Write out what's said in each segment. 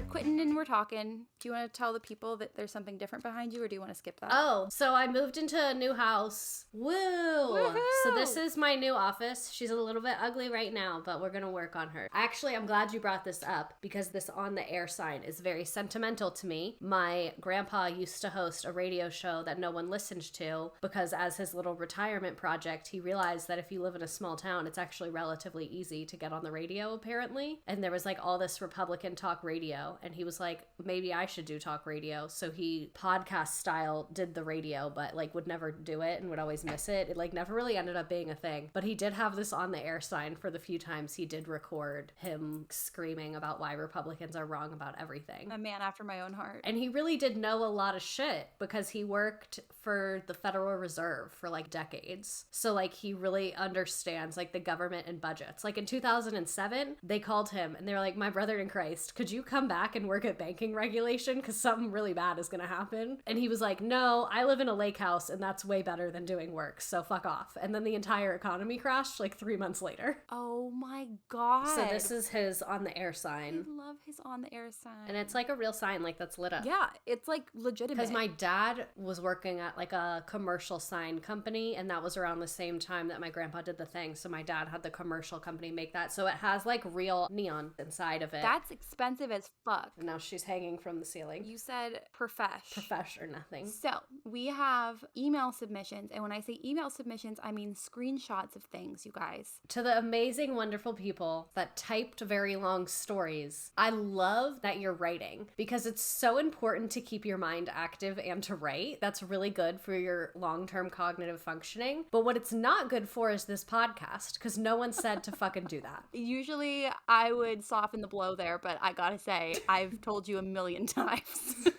we're quitting and we're talking. Do you want to tell the people that there's something different behind you, or do you want to skip that? Oh, so I moved into a new house. Woo! Woohoo! So this is my new office. She's a little bit ugly right now, but we're gonna work on her. Actually, I'm glad you brought this up because this on the air sign is very sentimental to me. My grandpa used to host a radio show that no one listened to because as his little retirement project, he realized that if you live in a small town, it's actually relatively easy to get on the radio, apparently. And there was like all this Republican talk radio, and he was like, maybe I should do talk radio. So he podcast style did the radio, but like would never do it and would always miss it. It like never really ended up being a thing. But he did have this on the air sign for the few times he did record him screaming about why Republicans are wrong about everything. A man after my own heart. And he really did know a lot of shit because he worked for the Federal Reserve for like decades. So like he really understands like the government and budgets. Like in 2007, they called him and they were like, my brother in Christ, could you come back and work at banking regulation? Because something really bad is going to happen. And he was like, no, I live in a lake house and that's way better than doing work. So fuck off. And then the entire economy crashed like 3 months later. Oh my God. So this is his on the air sign. I love his on the air sign. And it's like a real sign, like that's lit up. Yeah, it's like legitimate. Because my dad was working at like a commercial sign company, and that was around the same time that my grandpa did the thing. So my dad had the commercial company make that. So it has like real neon inside of it. That's expensive as fuck. And now she's hanging from the ceiling. You said profesh. Profesh or nothing. So we have email submissions. And when I say email submissions, I mean screenshots of things, you guys. To the amazing, wonderful people that typed very long stories, I love that you're writing because it's so important to keep your mind active and to write. That's really good for your long-term cognitive functioning. But what it's not good for is this podcast because no one said to fucking do that. Usually I would soften the blow there, but I gotta say, I've told you a million times.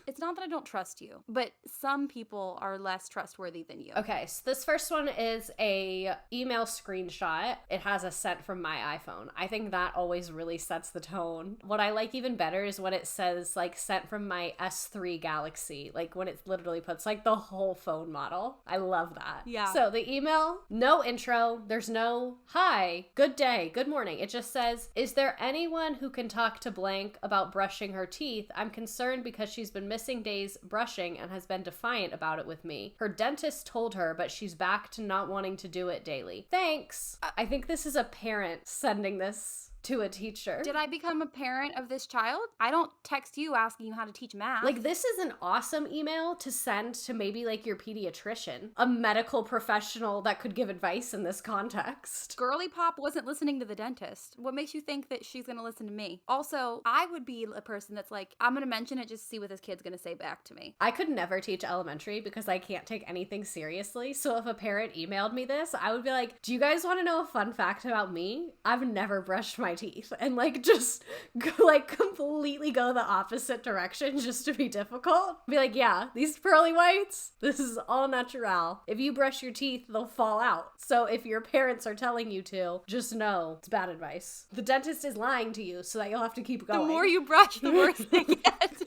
It's not that I don't trust you, but some people are less trustworthy than you. Okay, so this first one is a email screenshot. It has a sent from my iPhone. I think that always really sets the tone. What I like even better is when it says like sent from my S3 Galaxy, like when it literally puts like the whole phone model. I love that. Yeah. So the email, no intro, there's no hi, good day, good morning. It just says, is there anyone who can talk to blank about brushing her teeth? I'm concerned because she's been missing days brushing and has been defiant about it with me. Her dentist told her, but she's back to not wanting to do it daily. Thanks. I think this is a parent sending this to a teacher. Did I become a parent of this child? I don't text you asking you how to teach math. Like, this is an awesome email to send to maybe like your pediatrician, a medical professional that could give advice in this context. Girly Pop wasn't listening to the dentist. What makes you think that she's gonna listen to me? Also, I would be a person that's like, I'm gonna mention it just to see what this kid's gonna say back to me. I could never teach elementary because I can't take anything seriously. So if a parent emailed me this, I would be like, do you guys want to know a fun fact about me? I've never brushed my teeth, and like just go, like completely go the opposite direction just to be difficult. Be like, yeah, these pearly whites, this is all natural. If you brush your teeth, they'll fall out. So if your parents are telling you to, just know it's bad advice. The dentist is lying to you so that you'll have to keep going. The more you brush, the worse they get.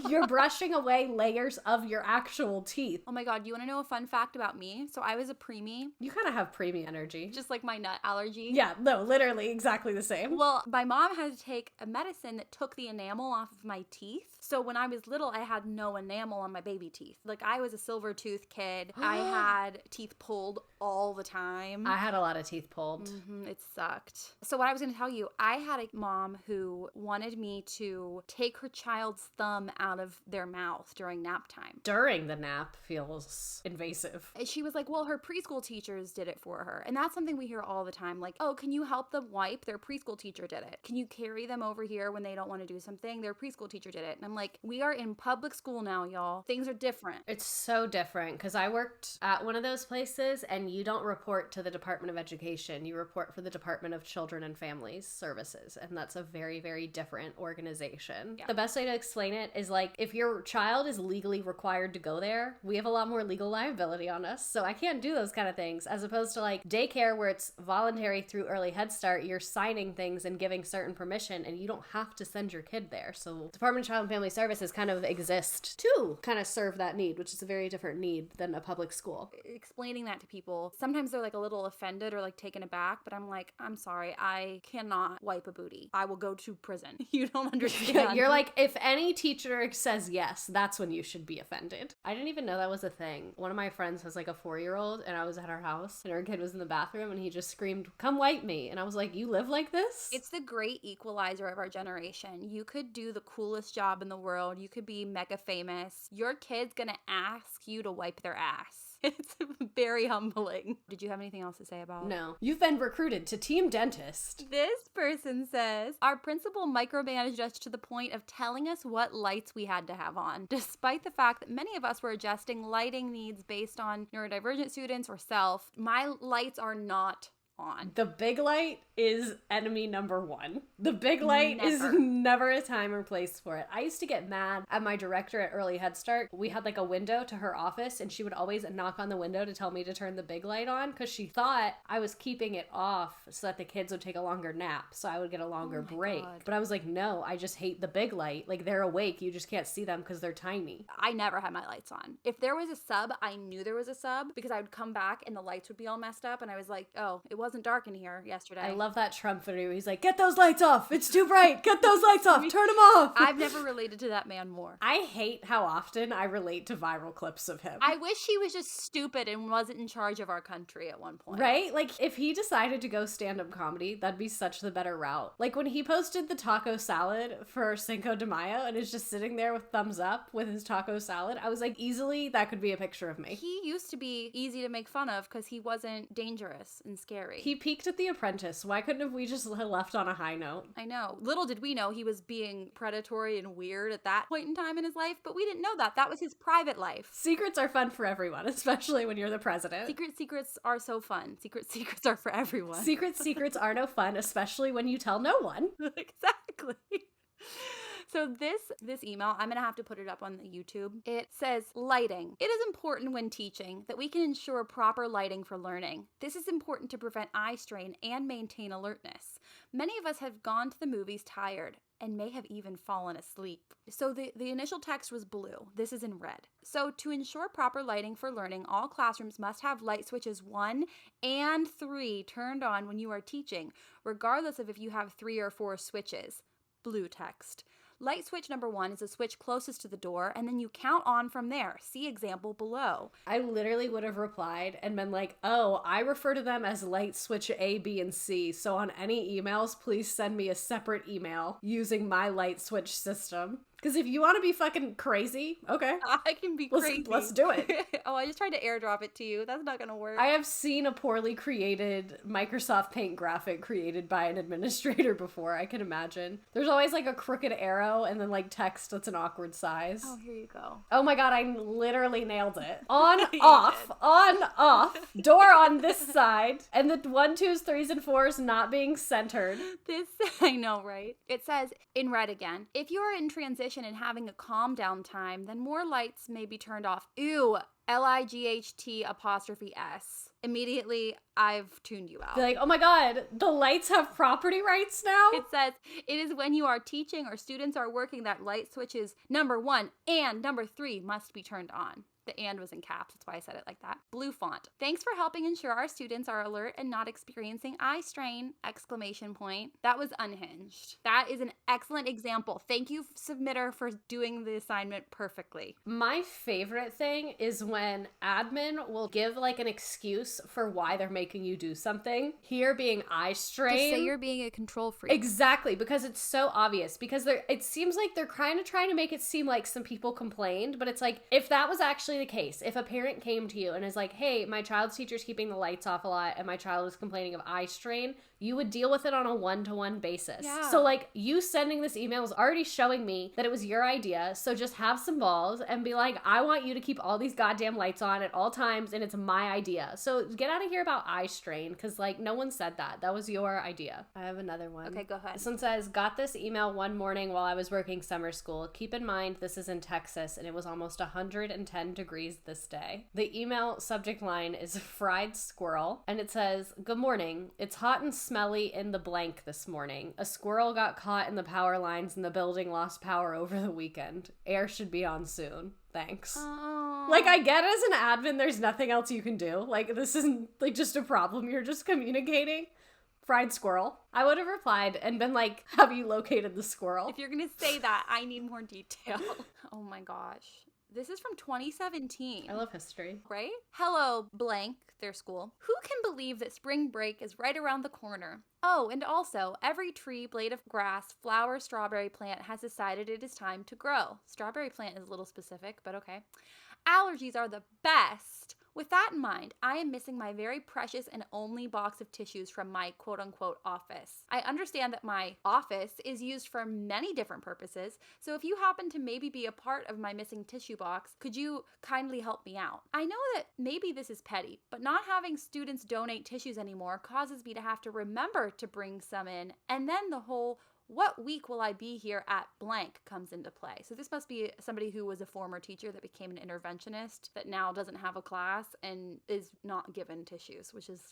You're brushing away layers of your actual teeth. Oh my God, you want to know a fun fact about me? So I was a preemie. You kind of have preemie energy. Just like my nut allergy. Yeah, no, literally exactly the same. Well, my mom had to take a medicine that took the enamel off of my teeth. So when I was little, I had no enamel on my baby teeth. Like, I was a silver tooth kid. I had teeth pulled all the time. I had a lot of teeth pulled. It sucked. So what I was going to tell you, I had a mom who wanted me to take her child's thumb out of their mouth during nap time. During the nap feels invasive. She was like, well, her preschool teachers did it for her. And that's something we hear all the time. Like, oh, can you help them wipe? Their preschool teacher did it. Can you carry them over here when they don't want to do something? Their preschool teacher did it. And I'm like, we are in public school now, y'all. Things are different. It's so different because I worked at one of those places and you don't report to the Department of Education. You report for the Department of Children and Families Services. And that's a very, very different organization. Yeah. The best way to explain it is is like, if your child is legally required to go there, we have a lot more legal liability on us. So I can't do those kind of things, as opposed to like daycare where it's voluntary through early Head Start. You're signing things and giving certain permission, and you don't have to send your kid there. So Department of Child and Family Services kind of exist to kind of serve that need, which is a very different need than a public school. Explaining that to people, sometimes they're like a little offended or like taken aback, but I'm like, I'm sorry, I cannot wipe a booty. I will go to prison. You don't understand. You're like, if any teacher says yes, that's when you should be offended. I didn't even know that was a thing. One of my friends has like a 4-year-old, and I was at her house and her kid was in the bathroom and he just screamed, "Come wipe me." And I was like, you live like this? It's the great equalizer of our generation. You could do the coolest job in the world. You could be mega famous. Your kid's gonna ask you to wipe their ass. It's very humbling. Did you have anything else to say about? No. You've been recruited to Team Dentist. This person says, our principal micromanaged us to the point of telling us what lights we had to have on, despite the fact that many of us were adjusting lighting needs based on neurodivergent students or self. My lights are not on. The big light is enemy number one. The big light is never a time or place for it. I used to get mad at my director at Early Head Start. We had like a window to her office, and she would always knock on the window to tell me to turn the big light on because she thought I was keeping it off so that the kids would take a longer nap, so I would get a longer break. God. But I was like, no, I just hate the big light. Like, they're awake, you just can't see them because they're tiny. I never had my lights on. If there was a sub, I knew there was a sub because I would come back and the lights would be all messed up, and I was like, oh, it wasn't dark in here yesterday. I love that Trump video. He's like, get those lights off. It's too bright. Get those lights off. Turn them off. I've never related to that man more. I hate how often I relate to viral clips of him. I wish he was just stupid and wasn't in charge of our country at one point. Right? Like, if he decided to go stand-up comedy, that'd be such the better route. Like, when he posted the taco salad for Cinco de Mayo and is just sitting there with thumbs up with his taco salad, I was like, easily, that could be a picture of me. He used to be easy to make fun of because he wasn't dangerous and scary. He peaked at The Apprentice. Why couldn't have we just left on a high note? I know. Little did we know he was being predatory and weird at that point in time in his life, but we didn't know that. That was his private life. Secrets are fun for everyone, especially when you're the president. Secrets are so fun. Secrets are for everyone. Secrets are no fun, especially when you tell no one. Exactly. So this email, I'm going to have to put it up on the YouTube. It says, lighting. It is important when teaching that we can ensure proper lighting for learning. This is important to prevent eye strain and maintain alertness. Many of us have gone to the movies tired and may have even fallen asleep. So the initial text was blue. This is in red. So to ensure proper lighting for learning, all classrooms must have light switches 1 and 3 turned on when you are teaching, regardless of if you have 3 or 4 switches. Blue text. Light switch number 1 is the switch closest to the door, and then you count on from there. See example below. I literally would have replied and been like, oh, I refer to them as light switch A, B, and C, so on any emails, please send me a separate email using my light switch system. Because if you want to be fucking crazy, okay. I can be crazy. Let's do it. Oh, I just tried to airdrop it to you. That's not going to work. I have seen a poorly created Microsoft Paint graphic created by an administrator before, I can imagine. There's always like a crooked arrow and then like text that's an awkward size. Oh, here you go. Oh my god, I literally nailed it. On, off, on, off, door on this side, and the 1, 2s, 3s, and 4s not being centered. This, I know, right? It says, in red again, if you are in transition and having a calm down time, then more lights may be turned off. Ew, LIGHT''S. Immediately, I've tuned you out. Be like, oh my god, the lights have property rights now? It says, it is when you are teaching or students are working that light switches number 1 and number 3 must be turned on. The and was in caps, that's why I said it like that. Blue font. Thanks for helping ensure our students are alert and not experiencing eye strain! ! That was unhinged. That is an excellent example. Thank you, submitter, for doing the assignment perfectly. My favorite thing is when admin will give like an excuse for why they're making you do something. Here being eye strain. Just say you're being a control freak. Exactly, because it's so obvious. Because it seems like they're kind of trying to make it seem like some people complained, but it's like, if that was actually the case, if a parent came to you and is like, hey, my child's teacher's keeping the lights off a lot and my child is complaining of eye strain, you would deal with it on a one-to-one basis. Yeah. So like, you sending this email was already showing me that it was your idea, so just have some balls and be like, I want you to keep all these goddamn goddamn lights on at all times, and it's my idea. So get out of here about eye strain, because like no one said that. That was your idea. I have another one. Okay, go ahead. This one says, got this email one morning while I was working summer school. Keep in mind this is in Texas, and it was almost 110 degrees this day. The email subject line is fried squirrel, and it says, good morning. It's hot and smelly in the blank this morning. A squirrel got caught in the power lines and the building lost power over the weekend. Air should be on soon. Thanks. Like, I get as an admin, there's nothing else you can do. Like, this isn't like just a problem. You're just communicating. Fried squirrel. I would have replied and been like, have you located the squirrel? If you're gonna say that, I need more detail. Oh my gosh. This is from 2017. I love history. Right? Hello, blank, their school. Who can believe that spring break is right around the corner? Oh, and also, every tree, blade of grass, flower, strawberry plant has decided it is time to grow. Strawberry plant is a little specific, but okay. Allergies are the best. With that in mind, I am missing my very precious and only box of tissues from my quote-unquote office. I understand that my office is used for many different purposes, so if you happen to maybe be a part of my missing tissue box, could you kindly help me out? I know that maybe this is petty, but not having students donate tissues anymore causes me to have to remember to bring some in, and then the whole what week will I be here at blank comes into play. So this must be somebody who was a former teacher that became an interventionist that now doesn't have a class and is not given tissues, which is,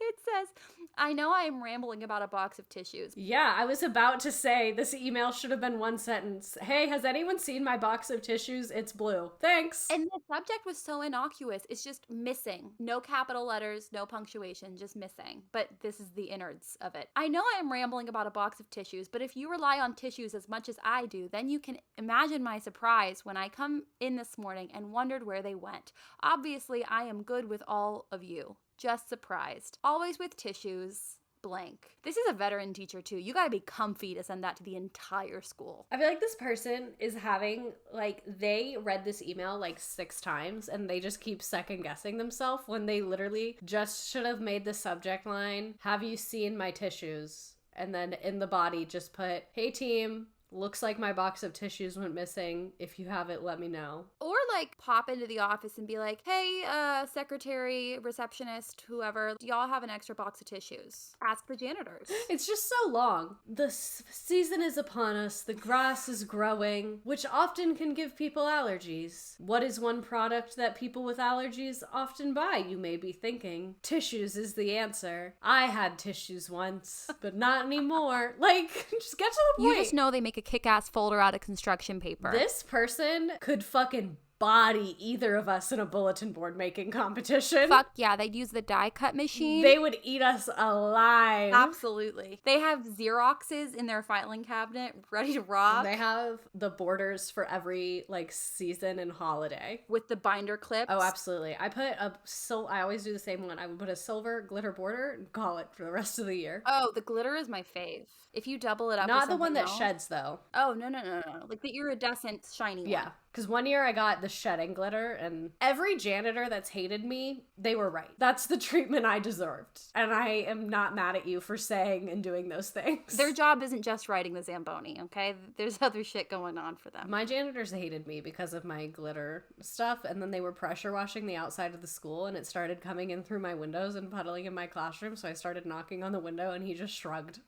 it says, I know I am rambling about a box of tissues. Yeah, I was about to say this email should have been one sentence. Hey, has anyone seen my box of tissues? It's blue. Thanks. And the subject was so innocuous. It's just missing. No capital letters, no punctuation, just missing. But this is the innards of it. I know I am rambling about a box of tissues, but if you rely on tissues as much as I do, then you can imagine my surprise when I come in this morning and wondered where they went. Obviously, I am good with all of you. Just surprised. Always with tissues. Blank. This is a veteran teacher too. You gotta be comfy to send that to the entire school. I feel like this person is having, like, they read this email like 6 times and they just keep second guessing themselves when they literally just should have made the subject line, have you seen my tissues? And then in the body just put, hey team, looks like my box of tissues went missing. If you have it, let me know. Or like pop into the office and be like, hey, secretary, receptionist, whoever, do y'all have an extra box of tissues? Ask the janitors. It's just so long. The season is upon us. The grass is growing, which often can give people allergies. What is one product that people with allergies often buy, you may be thinking? Tissues is the answer. I had tissues once, but not anymore. Like, just get to the point. You just know they make a kick-ass folder out of construction paper. This person could fucking body either of us in a bulletin board making competition. Fuck yeah, they'd use the die cut machine. They would eat us alive. Absolutely. They have Xeroxes in their filing cabinet ready to rob. They have the borders for every like season and holiday. With the binder clips. Oh, absolutely. I always do the same one. I would put a silver glitter border and call it for the rest of the year. Oh, the glitter is my fave. If you double it up Not with the one that else, sheds though. Oh, no. Like the iridescent shiny one. Yeah. Because one year I got the shedding glitter, and every janitor that's hated me, they were right. That's the treatment I deserved. And I am not mad at you for saying and doing those things. Their job isn't just writing the Zamboni, okay? There's other shit going on for them. My janitors hated me because of my glitter stuff, and then they were pressure washing the outside of the school, and it started coming in through my windows and puddling in my classroom, so I started knocking on the window, and he just shrugged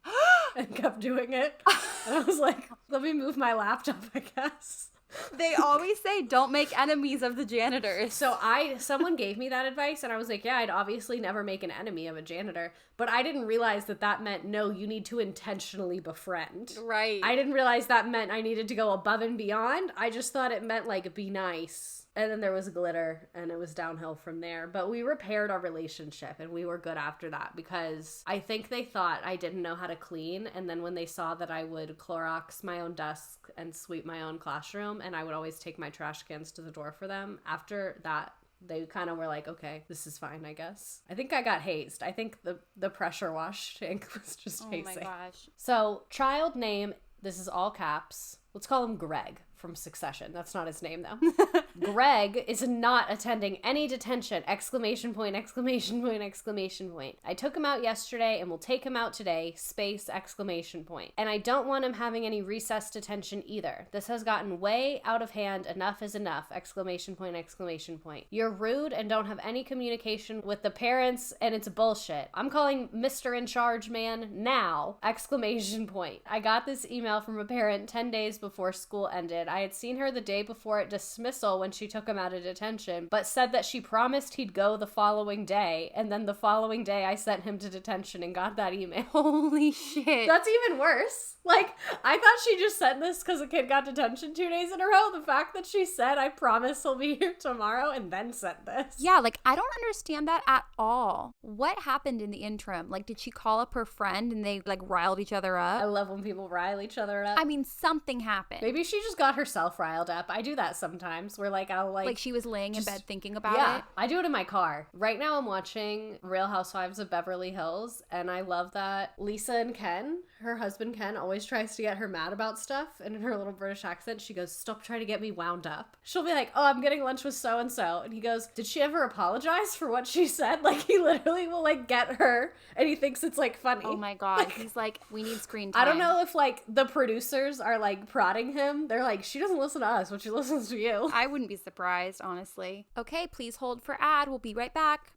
and kept doing it. And I was like, let me move my laptop, I guess. They always say don't make enemies of the janitors. So someone gave me that advice and I was like, yeah, I'd obviously never make an enemy of a janitor, but I didn't realize that meant no, you need to intentionally befriend. Right. I didn't realize that meant I needed to go above and beyond. I just thought it meant like be nice. And then there was glitter and it was downhill from there. But we repaired our relationship and we were good after that because I think they thought I didn't know how to clean. And then when they saw that I would Clorox my own desk and sweep my own classroom and I would always take my trash cans to the door for them, after that, they kind of were like, okay, this is fine, I guess. I think I got hazed. I think the pressure wash tank was just hazing. Oh my gosh. So child name, this is all caps. Let's call him Greg from Succession. That's not his name, though. Greg is not attending any detention! Exclamation point, exclamation point, exclamation point. I took him out yesterday and will take him out today! Space, exclamation point. And I don't want him having any recess detention either. This has gotten way out of hand. Enough is enough! Exclamation point, exclamation point. You're rude and don't have any communication with the parents, and it's bullshit. I'm calling Mr. In Charge man now! Exclamation point. I got this email from a parent 10 days before school ended. I had seen her the day before at dismissal when she took him out of detention, but said that she promised he'd go the following day, and then the following day I sent him to detention and got that email. Holy shit. That's even worse. Like, I thought she just sent this because a kid got detention 2 days in a row. The fact that she said, I promise he'll be here tomorrow, and then sent this. Yeah, like, I don't understand that at all. What happened in the interim? Like, did she call up her friend and they, like, riled each other up? I love when people rile each other up. I mean, something happened. Maybe she just got herself riled up. I do that sometimes, where, like, I'll, like she was laying in bed thinking about yeah, it? I do it in my car. Right now I'm watching Real Housewives of Beverly Hills, and I love that Lisa and Ken, her husband Ken, always tries to get her mad about stuff, and in her little British accent, she goes, stop trying to get me wound up. She'll be like, oh, I'm getting lunch with so-and-so, and he goes, did she ever apologize for what she said? Like, he literally will, like, get her, and he thinks it's, like, funny. Oh my God. He's like, we need screen time. I don't know if, like, the producers are, like, prodding him. They're like, she doesn't listen to us, but she listens to you. I wouldn't be surprised, honestly. Okay, please hold for ad. We'll be right back.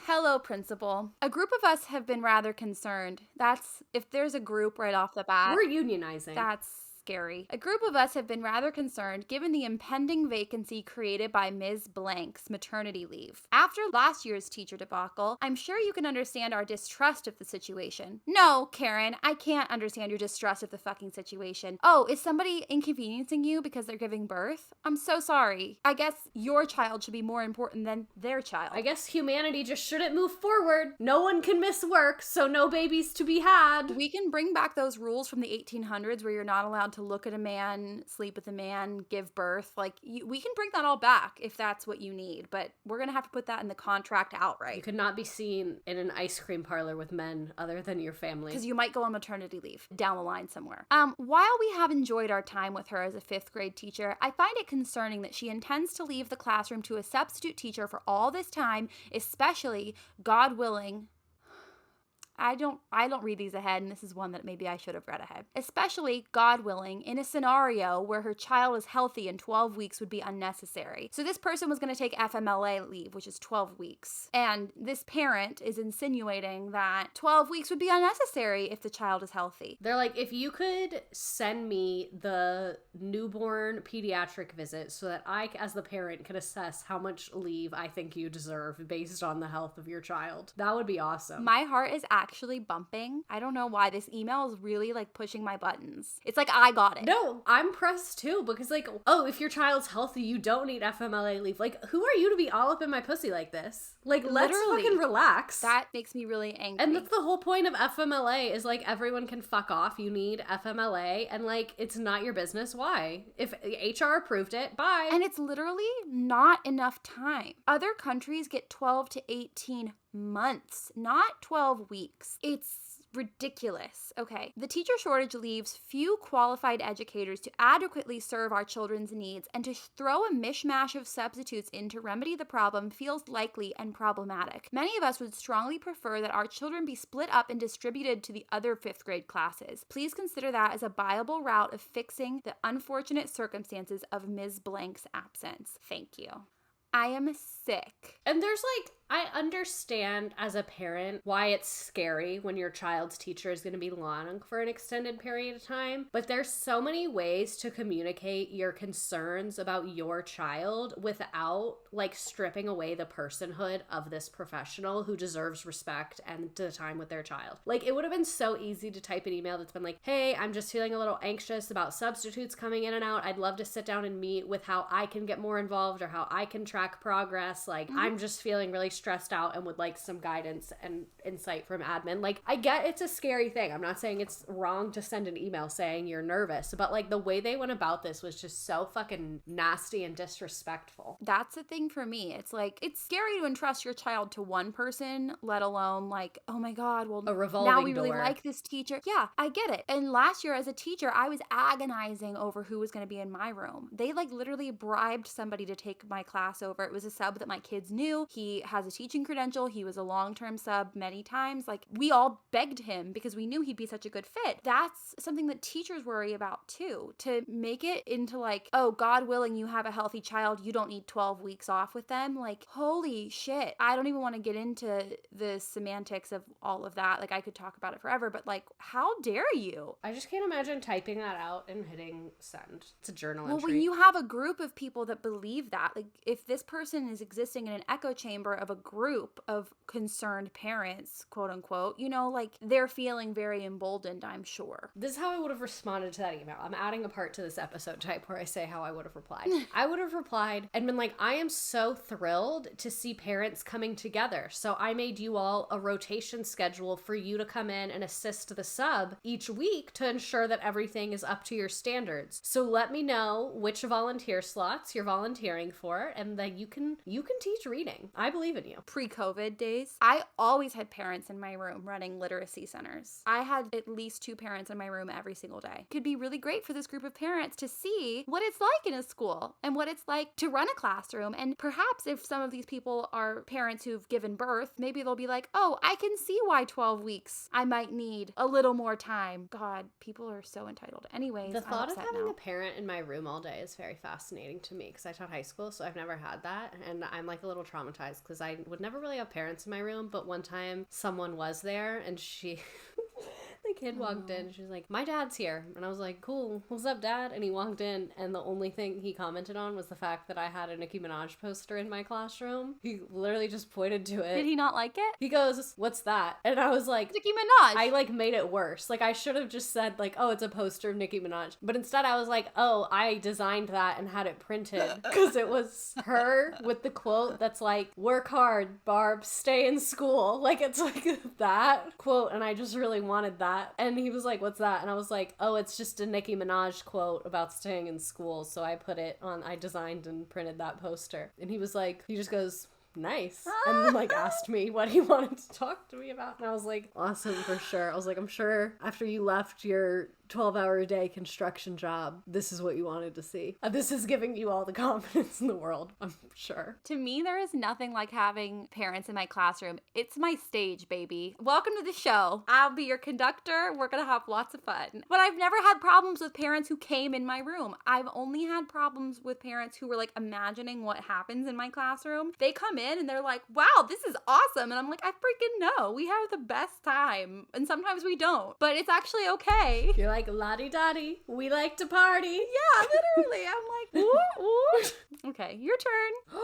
Hello, principal. A group of us have been rather concerned. That's, if there's a group right off the bat. We're unionizing. That's scary. A group of us have been rather concerned given the impending vacancy created by Ms. Blank's maternity leave. After last year's teacher debacle, I'm sure you can understand our distrust of the situation. No, Karen, I can't understand your distrust of the fucking situation. Oh, is somebody inconveniencing you because they're giving birth? I'm so sorry. I guess your child should be more important than their child. I guess humanity just shouldn't move forward. No one can miss work, so no babies to be had. We can bring back those rules from the 1800s where you're not allowed to look at a man, sleep with a man, give birth. Like, we can bring that all back if that's what you need, but we're going to have to put that in the contract outright. You could not be seen in an ice cream parlor with men other than your family. Because you might go on maternity leave down the line somewhere. While we have enjoyed our time with her as a 5th grade teacher, I find it concerning that she intends to leave the classroom to a substitute teacher for all this time, especially, God willing, I don't read these ahead, and this is one that maybe I should have read ahead. Especially, God willing, in a scenario where her child is healthy and 12 weeks would be unnecessary. So this person was going to take FMLA leave, which is 12 weeks. And this parent is insinuating that 12 weeks would be unnecessary if the child is healthy. They're like, if you could send me the newborn pediatric visit so that I, as the parent, can assess how much leave I think you deserve based on the health of your child, that would be awesome. My heart is actually bumping. I don't know why. This email is really like pushing my buttons. It's like I got it. No, I'm pressed too because like, oh, if your child's healthy, you don't need FMLA leave. Like, who are you to be all up in my pussy like this? Like, let's fucking relax. That makes me really angry. And that's the whole point of FMLA is like everyone can fuck off. You need FMLA and like it's not your business. Why? If HR approved it, bye. And it's literally not enough time. Other countries get 12 to 18 months, not 12 weeks. It's ridiculous. Okay, the teacher shortage leaves few qualified educators to adequately serve our children's needs, and to throw a mishmash of substitutes in to remedy the problem feels likely and problematic. Many of us would strongly prefer that our children be split up and distributed to the other 5th grade classes. Please consider that as a viable route of fixing the unfortunate circumstances of Ms. Blank's absence. Thank you. I am sick. And there's like, I understand as a parent why it's scary when your child's teacher is going to be gone for an extended period of time, but there's so many ways to communicate your concerns about your child without like stripping away the personhood of this professional who deserves respect and the time with their child. Like, it would have been so easy to type an email that's been like, hey, I'm just feeling a little anxious about substitutes coming in and out. I'd love to sit down and meet with how I can get more involved or how I can track progress. Like, I'm just feeling really stressed out and would like some guidance and insight from admin. Like, I get it's a scary thing. I'm not saying it's wrong to send an email saying you're nervous, but like the way they went about this was just so fucking nasty and disrespectful. That's the thing for me. It's like, it's scary to entrust your child to one person, let alone like, oh my God, well, A revolving now we really door. like this teacher. Yeah, I get it. And last year as a teacher, I was agonizing over who was going to be in my room. They like literally bribed somebody to take my class over. It was a sub that my kids knew. He has a teaching credential. He was a long-term sub many times. Like, we all begged him because we knew he'd be such a good fit. That's something that teachers worry about too, to make it into like, oh, God willing, you have a healthy child, you don't need 12 weeks off with them. Like, holy shit. I don't even want to get into the semantics of all of that. Like, I could talk about it forever, but like, how dare you? I just can't imagine typing that out and hitting send. It's a journal Well, entry. when you have a group of people that believe that, like, if this person is existing in an echo chamber of a group of concerned parents, quote unquote, you know, like, they're feeling very emboldened, I'm sure. This is how I would have responded to that email. I'm adding a part to this episode type where I say how I would have replied. I would have replied and been like, I am so thrilled to see parents coming together. So I made you all a rotation schedule for you to come in and assist the sub each week to ensure that everything is up to your standards. So let me know which volunteer slots you're volunteering for and that you can teach reading. I believe in you. Pre-COVID days, I always had parents in my room running literacy centers. I had at least 2 parents in my room every single day. It could be really great for this group of parents to see what it's like in a school and what it's like to run a classroom. And perhaps if some of these people are parents who've given birth, maybe they'll be like, oh, I can see why 12 weeks I might need a little more time. God, people are so entitled. Anyways, The thought I'm of upset having now. a parent in my room all day is very fascinating to me because I taught high school, so I've never had that. And I'm like a little traumatized because I would never really have parents in my room. But one time someone was there and she... The kid walked in. She was like, my dad's here. And I was like, cool. What's up, dad? And he walked in. And the only thing he commented on was the fact that I had a Nicki Minaj poster in my classroom. He literally just pointed to it. Did he not like it? He goes, what's that? And I was like, Nicki Minaj. I like made it worse. Like I should have just said like, oh, it's a poster of Nicki Minaj. But instead I was like, oh, I designed that and had it printed because it was her with the quote that's like, work hard, Barb, stay in school. Like it's like that quote. And I just really wanted that. And he was like, what's that? And I was like, oh, it's just a Nicki Minaj quote about staying in school. So I put it on, I designed and printed that poster. And he was like, he just goes, nice. And then like asked me what he wanted to talk to me about. And I was like, awesome for sure. I was like, I'm sure after you left your 12-hour-a-day construction job, this is what you wanted to see. This is giving you all the confidence in the world, I'm sure. To me, there is nothing like having parents in my classroom. It's my stage, baby. Welcome to the show. I'll be your conductor. We're gonna have lots of fun. But I've never had problems with parents who came in my room. I've only had problems with parents who were like imagining what happens in my classroom. They come in and they're like, wow, this is awesome. And I'm like, I freaking know. We have the best time. And sometimes we don't. But it's actually okay. You're like, la-di-da-di, we like to party. Yeah, literally. I'm like, ooh, ooh. Okay, your turn.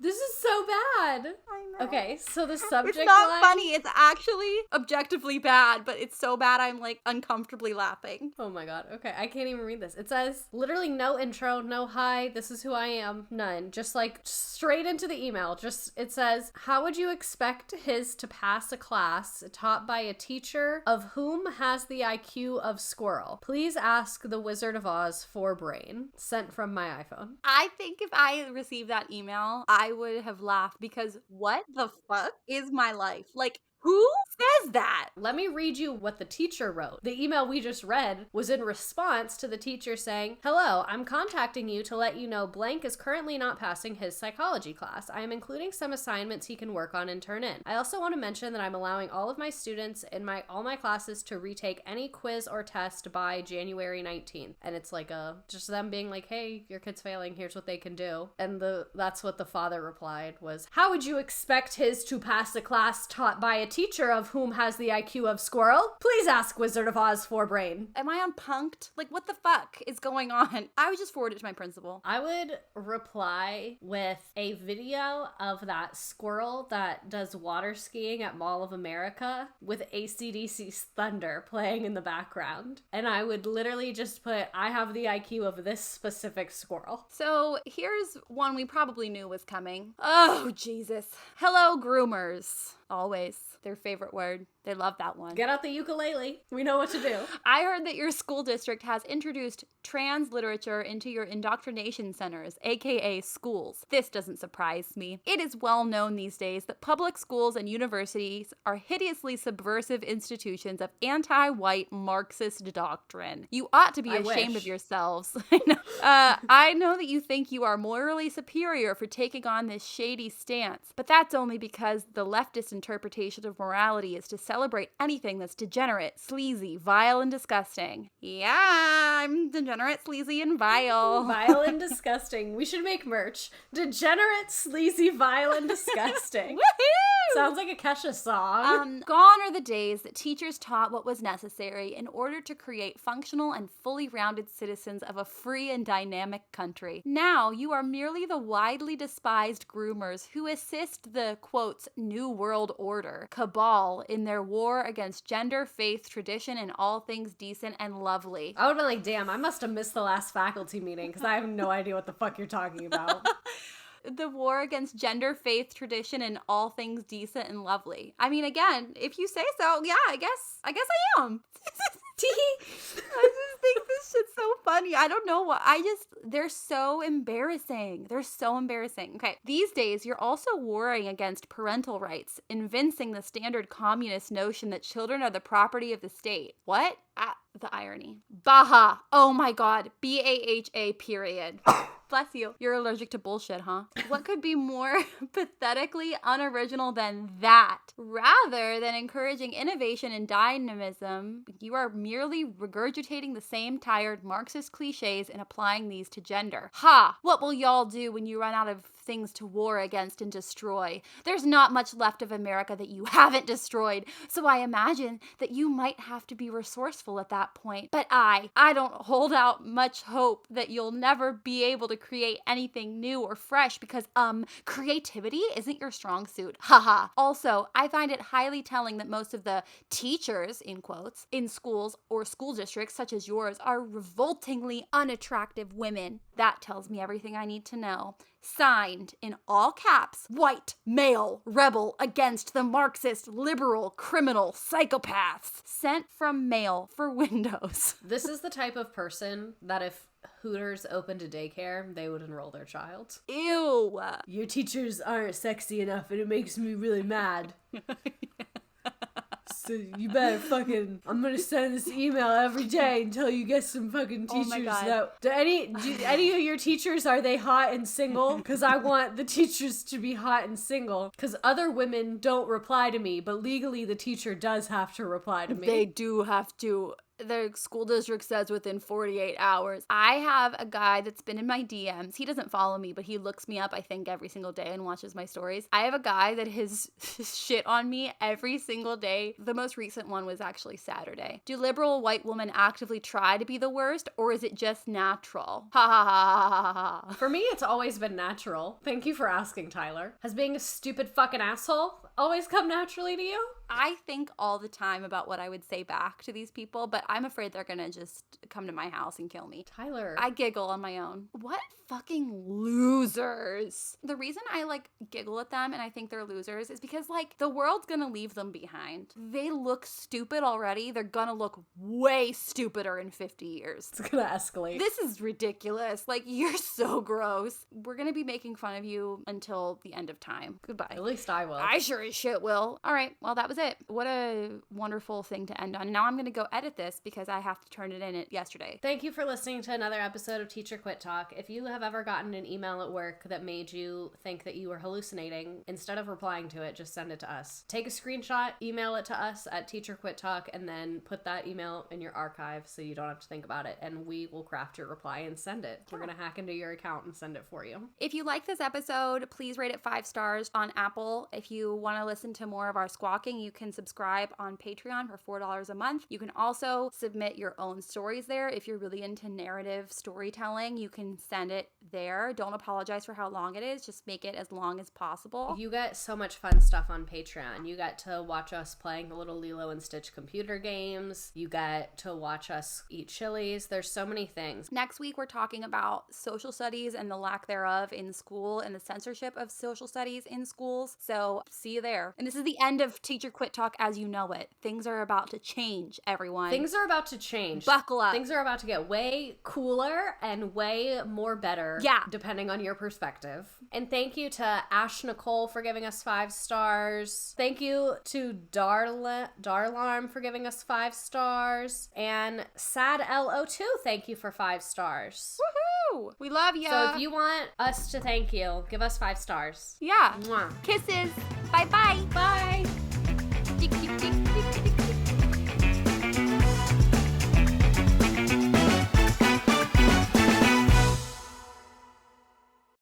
This is so bad. I know. Okay, so the subject It's not line... funny. It's actually objectively bad, but it's so bad I'm like uncomfortably laughing. Oh my god. Okay, I can't even read this. It says literally no intro, no hi, this is who I am, none. Just like straight into the email. Just it says, how would you expect his to pass a class taught by a teacher of whom has the IQ of squirrel? Please ask the Wizard of Oz for brain. Sent from my iPhone. I think if I received that email, I would have laughed because what the fuck is my life? Like, who says that? Let me read you what the teacher wrote. The email we just read was in response to the teacher saying, hello, I'm contacting you to let you know blank is currently not passing his psychology class. I am including some assignments he can work on and turn in. I also want to mention that I'm allowing all of my students in all my classes to retake any quiz or test by January 19th. And it's like just them being like, hey, your kid's failing, here's what they can do. And that's what the father replied was, how would you expect his to pass a class taught by a teacher of whom has the IQ of squirrel? Please ask Wizard of Oz 4Brain. Am I on Punk'd? Like, what the fuck is going on? I would just forward it to my principal. I would reply with a video of that squirrel that does water skiing at Mall of America with AC/DC's Thunder playing in the background. And I would literally just put, I have the IQ of this specific squirrel. So here's one we probably knew was coming. Oh, Jesus. Hello, groomers. Always. Their favorite word. They love that one. Get out the ukulele. We know what to do. I heard that your school district has introduced trans literature into your indoctrination centers, aka schools. This doesn't surprise me. It is well known these days that public schools and universities are hideously subversive institutions of anti-white Marxist doctrine. You ought to be ashamed of yourselves. I know that you think you are morally superior for taking on this shady stance, but that's only because the leftist interpretation of morality is to celebrate anything that's degenerate, sleazy, vile, and disgusting. Yeah, I'm degenerate, sleazy, and vile. Vile and disgusting. We should make merch. Degenerate, sleazy, vile, and disgusting. Woohoo! Sounds like a Kesha song. Gone are the days that teachers taught what was necessary in order to create functional and fully rounded citizens of a free and dynamic country. Now you are merely the widely despised groomers who assist the, quotes, New World Order cabal in their war against gender, faith, tradition, and all things decent and lovely. I would be like, damn, I must have missed the last faculty meeting because I have no idea what the fuck you're talking about. The war against gender, faith, tradition, and all things decent and lovely. I mean, again, if you say so, yeah, I guess I am. I just think this shit's so funny. I don't know what. They're so embarrassing. They're so embarrassing. Okay, these days, you're also warring against parental rights, evincing the standard communist notion that children are the property of the state. What? The irony. Baha. Oh my God. BAHA, period. Bless you. You're allergic to bullshit, huh? What could be more pathetically unoriginal than that? Rather than encouraging innovation and dynamism, you are merely regurgitating the same tired Marxist cliches and applying these to gender. Ha! What will y'all do when you run out of things to war against and destroy? There's not much left of America that you haven't destroyed, so I imagine that you might have to be resourceful at that point. But I don't hold out much hope that you'll never be able to create anything new or fresh because, creativity isn't your strong suit. Haha. Also, I find it highly telling that most of the teachers, in quotes, in schools or school districts such as yours are revoltingly unattractive women. That tells me everything I need to know. Signed, in all caps, white, male, rebel against the Marxist, liberal, criminal, psychopaths. Sent from mail for Windows. This is the type of person that if Hooters opened a daycare, they would enroll their child. Ew. Your teachers aren't sexy enough and it makes me really mad. So you better fucking, I'm gonna send this email every day until you get some fucking teachers. Oh my God. Do any of your teachers, are they hot and single? Because I want the teachers to be hot and single. Because other women don't reply to me, but legally the teacher does have to reply to me. They do have to. The school district says within 48 hours. I have a guy that's been in my DMs. He doesn't follow me, but he looks me up, I think, every single day and watches my stories. I have a guy that has shit on me every single day. The most recent one was actually Saturday. Do liberal white women actively try to be the worst, or is it just natural? Ha ha ha ha ha ha. For me, it's always been natural. Thank you for asking, Tyler. Has being a stupid fucking asshole always come naturally to you? I think all the time about what I would say back to these people, but I'm afraid they're gonna just come to my house and kill me. Tyler. I giggle on my own. What fucking losers. The reason I giggle at them and I think they're losers is because the world's gonna leave them behind. They look stupid already. They're gonna look way stupider in 50 years. It's gonna escalate. This is ridiculous. You're so gross. We're gonna be making fun of you until the end of time. Goodbye. At least I will. I sure as shit will. All right, well, that was it. What a wonderful thing to end on. Now I'm gonna go edit this because I have to turn it in yesterday. Thank you for listening to another episode of Teacher Quit Talk. If you have ever gotten an email at work that made you think that you were hallucinating, instead of replying to it, just send it to us. Take a screenshot, email it to us at Teacher Quit Talk, and then put that email in your archive so you don't have to think about it, and we will craft your reply and send it. We're gonna hack into your account and send it for you. If you like this episode, please rate it 5 stars on Apple. If you want want to listen to more of our squawking, you can subscribe on Patreon for $4 a month. You can also submit your own stories there. If you're really into narrative storytelling, you can send it there. Don't apologize for how long it is. Just make it as long as possible. You get so much fun stuff on Patreon. You get to watch us playing the little Lilo and Stitch computer games. You get to watch us eat chilies. There's so many things. Next week, we're talking about social studies and the lack thereof in school and the censorship of social studies in schools. So see you there. And this is the end of Teacher Quit Talk as you know it. Things are about to change, everyone. Things are about to change. Buckle up. Things are about to get way cooler and way more better. Yeah. Depending on your perspective. And thank you to Ash Nicole for giving us 5 stars. Thank you to Darlarm for giving us 5 stars. And Sad LO2, thank you for 5 stars. Woohoo! We love you. So if you want us to thank you, give us 5 stars. Yeah. Mwah. Kisses. Bye-bye. Bye. Tick, tick, tick.